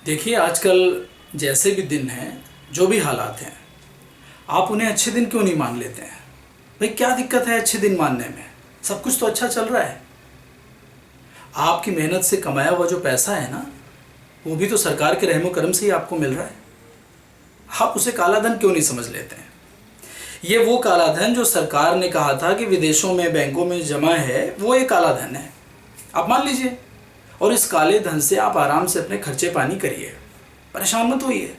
देखिए, आजकल जैसे भी दिन हैं, जो भी हालात हैं, आप उन्हें अच्छे दिन क्यों नहीं मान लेते हैं? भाई, क्या दिक्कत है अच्छे दिन मानने में? सब कुछ तो अच्छा चल रहा है। आपकी मेहनत से कमाया हुआ जो पैसा है ना, वो भी तो सरकार के रहमो करम से ही आपको मिल रहा है। आप उसे काला धन क्यों नहीं समझ लेते हैं? ये वो काला धन जो सरकार ने कहा था कि विदेशों में बैंकों में जमा है, वो एक काला धन है। आप मान लीजिए, और इस काले धन से आप आराम से अपने खर्चे पानी करिए, परेशान मत होइए।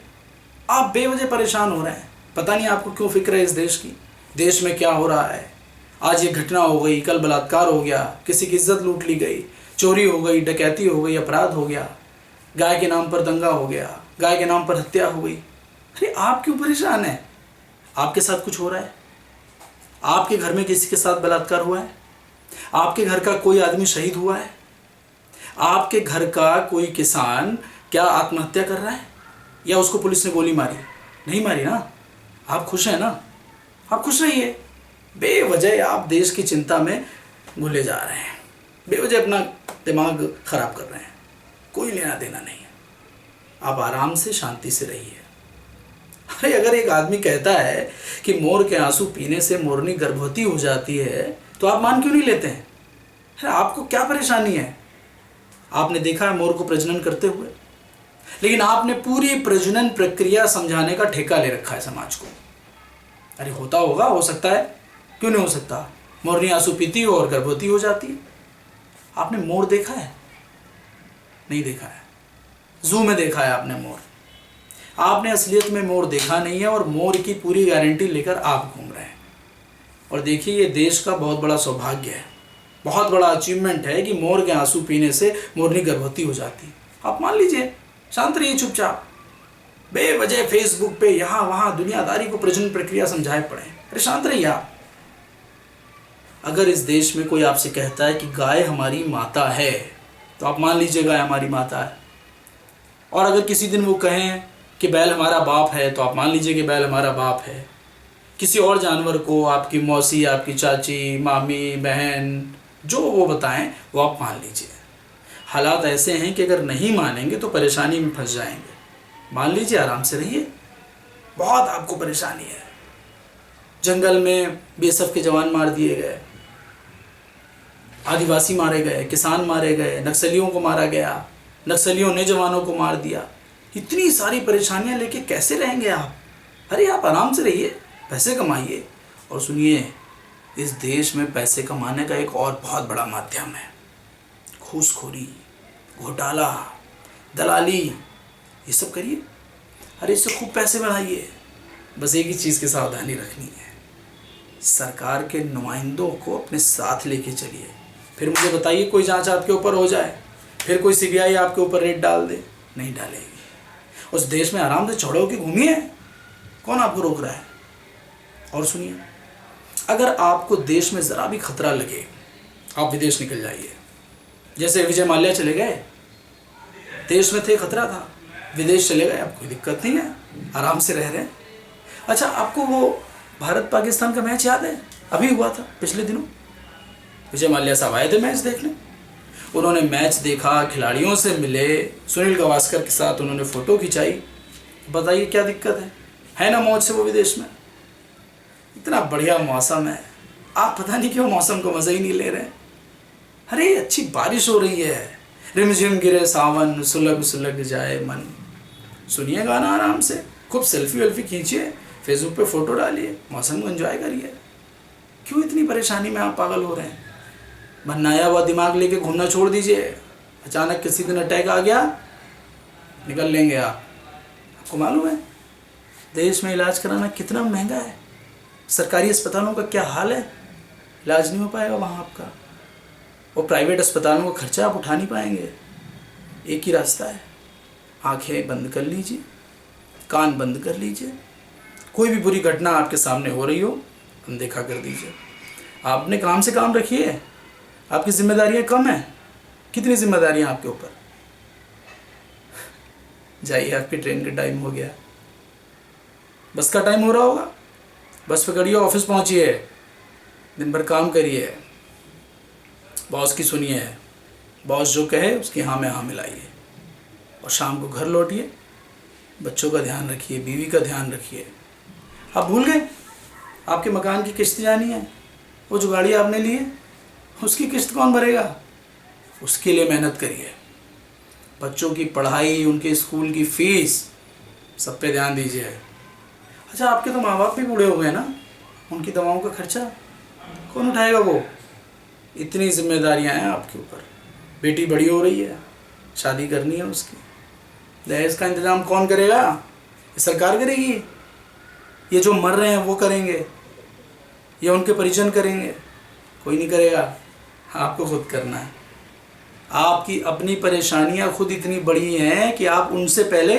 आप बेवजह परेशान हो रहे हैं, पता नहीं आपको क्यों फिक्र है इस देश की, देश में क्या हो रहा है। आज ये घटना हो गई, कल बलात्कार हो गया, किसी की इज्जत लूट ली गई, चोरी हो गई, डकैती हो गई, अपराध हो गया, गाय के नाम पर दंगा हो गया, गाय के नाम पर हत्या हो गई। अरे आप क्यों परेशान हैं? आपके साथ कुछ हो रहा है? आपके घर में किसी के साथ बलात्कार हुआ है? आपके घर का कोई आदमी शहीद हुआ है? आपके घर का कोई किसान क्या आत्महत्या कर रहा है, या उसको पुलिस ने गोली मारी? नहीं मारी ना। आप खुश हैं ना? आप खुश रहिए। बेवजह आप देश की चिंता में घुले जा रहे हैं, बेवजह अपना दिमाग खराब कर रहे हैं। कोई लेना देना नहीं है। आप आराम से शांति से रहिए। अरे, अगर एक आदमी कहता है कि मोर के आंसू पीने से मोरनी गर्भवती हो जाती है, तो आप मान क्यों नहीं लेते हैं? अरे, आपको क्या परेशानी है? आपने देखा है मोर को प्रजनन करते हुए, लेकिन आपने पूरी प्रजनन प्रक्रिया समझाने का ठेका ले रखा है समाज को। अरे, होता होगा, हो सकता है, क्यों नहीं हो सकता? मोरनी आंसू पीती हो और गर्भवती हो जाती है। आपने मोर देखा है? नहीं देखा है। जू में देखा है आपने मोर। आपने असलियत में मोर देखा नहीं है, और मोर की पूरी गारंटी लेकर आप घूम रहे हैं। और देखिए, ये देश का बहुत बड़ा सौभाग्य है, बहुत बड़ा अचीवमेंट है कि मोर के आंसू पीने से मोरनी गर्भवती हो जाती है। आप मान लीजिए, शांत रहिए चुपचाप। बेवजह फेसबुक पे यहाँ वहाँ दुनियादारी को प्रजनन प्रक्रिया समझाए पड़े। अरे, शांत रहिए आप। अगर इस देश में कोई आपसे कहता है कि गाय हमारी माता है, तो आप मान लीजिए गाय हमारी माता है। और अगर किसी दिन वो कहें कि बैल हमारा बाप है, तो आप मान लीजिए कि बैल हमारा बाप है। किसी और जानवर को आपकी मौसी, आपकी चाची, मामी, बहन, जो वो बताएं, वो आप मान लीजिए। हालात ऐसे हैं कि अगर नहीं मानेंगे तो परेशानी में फंस जाएंगे। मान लीजिए, आराम से रहिए। बहुत आपको परेशानी है। जंगल में बीएसएफ के जवान मार दिए गए, आदिवासी मारे गए, किसान मारे गए, नक्सलियों को मारा गया, नक्सलियों ने जवानों को मार दिया। इतनी सारी परेशानियां लेके कैसे रहेंगे आप? अरे, आप आराम से रहिए, पैसे कमाइए। और सुनिए, इस देश में पैसे कमाने का एक और बहुत बड़ा माध्यम है घूसखोरी, घोटाला, दलाली। ये सब करिए। अरे, इससे खूब पैसे बनाइए। बस एक ही चीज़ की सावधानी रखनी है, सरकार के नुमाइंदों को अपने साथ लेके चलिए। फिर मुझे बताइए, कोई जांच आपके ऊपर हो जाए, फिर कोई सीबीआई आपके ऊपर रेड डाल दे? नहीं डालेगी। उस देश में आराम से चौड़े होकर घूमिए, कौन आपको रोक रहा है? और सुनिए, अगर आपको देश में ज़रा भी खतरा लगे, आप विदेश निकल जाइए। जैसे विजय माल्या चले गए, देश में थे, खतरा था, विदेश चले गए, अब कोई दिक्कत नहीं है, आराम से रह रहे हैं। अच्छा, आपको वो भारत पाकिस्तान का मैच याद है? अभी हुआ था पिछले दिनों। विजय माल्या साहब आए थे मैच देखने। उन्होंने मैच देखा, खिलाड़ियों से मिले, सुनील गावस्कर के साथ उन्होंने फ़ोटो खिंचाई। बताइए क्या दिक्कत है ना मौज से वो विदेश में? इतना बढ़िया मौसम है, आप पता नहीं क्यों मौसम को मज़ा ही नहीं ले रहे। अरे, अच्छी बारिश हो रही है, रिमझिम गिरे सावन, सुलग सुलग जाए मन। सुनिए गाना आराम से, खूब सेल्फी वेल्फी खींचिए, फेसबुक पे फ़ोटो डालिए, मौसम को एंजॉय करिए। क्यों इतनी परेशानी में आप पागल हो रहे हैं? बनाया हुआ दिमाग लेके घूमना छोड़ दीजिए। अचानक किसी दिन अटैक आ गया, निकल लेंगे आप। आपको मालूम है देश में इलाज कराना कितना महंगा है? सरकारी अस्पतालों का क्या हाल है? इलाज नहीं हो पाएगा वहाँ आपका। वो प्राइवेट अस्पतालों का खर्चा आप उठा नहीं पाएंगे। एक ही रास्ता है, आंखें बंद कर लीजिए, कान बंद कर लीजिए। कोई भी बुरी घटना आपके सामने हो रही हो, अनदेखा कर दीजिए। आपने काम से काम रखिए। आपकी जिम्मेदारियां कम हैं। कितनी जिम्मेदारियां आपके ऊपर? जाइए, आपकी ट्रेन का टाइम हो गया, बस का टाइम हो रहा होगा, बस पकड़िए, ऑफिस पहुंचिए, दिन भर काम करिए, बॉस की सुनिए, बॉस जो कहे उसकी हाँ में हाँ मिलाइए। और शाम को घर लौटिए, बच्चों का ध्यान रखिए, बीवी का ध्यान रखिए। आप भूल गए आपके मकान की किस्त जानी है, वो जो गाड़ी आपने ली है उसकी किस्त कौन भरेगा? उसके लिए मेहनत करिए। बच्चों की पढ़ाई, उनके स्कूल की फीस, सब पे ध्यान दीजिए। अच्छा, आपके तो माँ बाप भी बूढ़े हो गए ना, उनकी दवाओं का खर्चा कौन उठाएगा? वो इतनी जिम्मेदारियां हैं आपके ऊपर। बेटी बड़ी हो रही है, शादी करनी है उसकी, दहेज का इंतज़ाम कौन करेगा? ये सरकार करेगी? ये जो मर रहे हैं वो करेंगे? ये उनके परिजन करेंगे? कोई नहीं करेगा, आपको खुद करना है। आपकी अपनी परेशानियां खुद इतनी बड़ी हैं कि आप उनसे पहले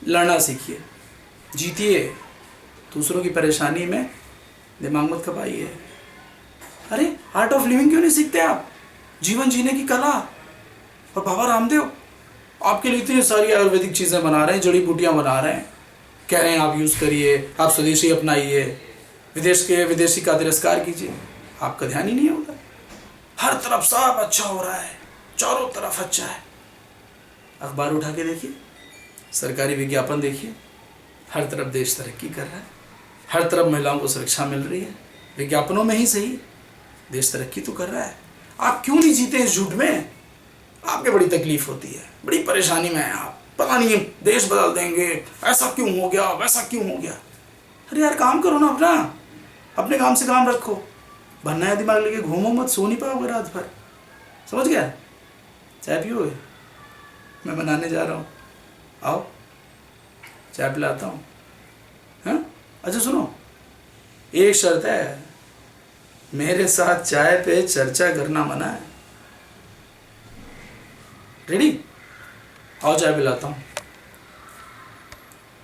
लड़ना सीखिए, जीतिए। दूसरों की परेशानी में दिमाग मत खपाइए। अरे, आर्ट ऑफ लिविंग क्यों नहीं सीखते आप? जीवन जीने की कला। और बाबा रामदेव आपके लिए इतनी सारी आयुर्वेदिक चीज़ें बना रहे हैं, जड़ी बूटियां बना रहे हैं, कह रहे हैं आप यूज़ करिए, आप स्वदेशी अपनाइए, विदेशी का तिरस्कार कीजिए। आपका ध्यान ही नहीं होगा। हर तरफ सब अच्छा हो रहा है, चारों तरफ अच्छा है। अखबार उठा के देखिए, सरकारी विज्ञापन देखिए, हर तरफ देश तरक्की कर रहा है, हर तरफ महिलाओं को सुरक्षा मिल रही है। विज्ञापनों में ही सही, देश तरक्की तो कर रहा है। आप क्यों नहीं जीते इस झूठ में? आपके बड़ी तकलीफ होती है, बड़ी परेशानी में है आप, पता नहीं देश बदल देंगे, ऐसा क्यों हो गया, वैसा क्यों हो गया। अरे यार, काम करो ना अपना, अपने काम से काम रखो। बनना है दिमाग लेके घूमो मत, सो नहीं पाओगे रात भर। समझ गया? चाय पियोगे? मैं बनाने जा रहा हूँ, आओ चाय पिलाता हूँ। हाँ, अच्छा सुनो, एक शर्त है, मेरे साथ चाय पे चर्चा करना मना है। रेडी? आओ चाय पिलाता हूँ।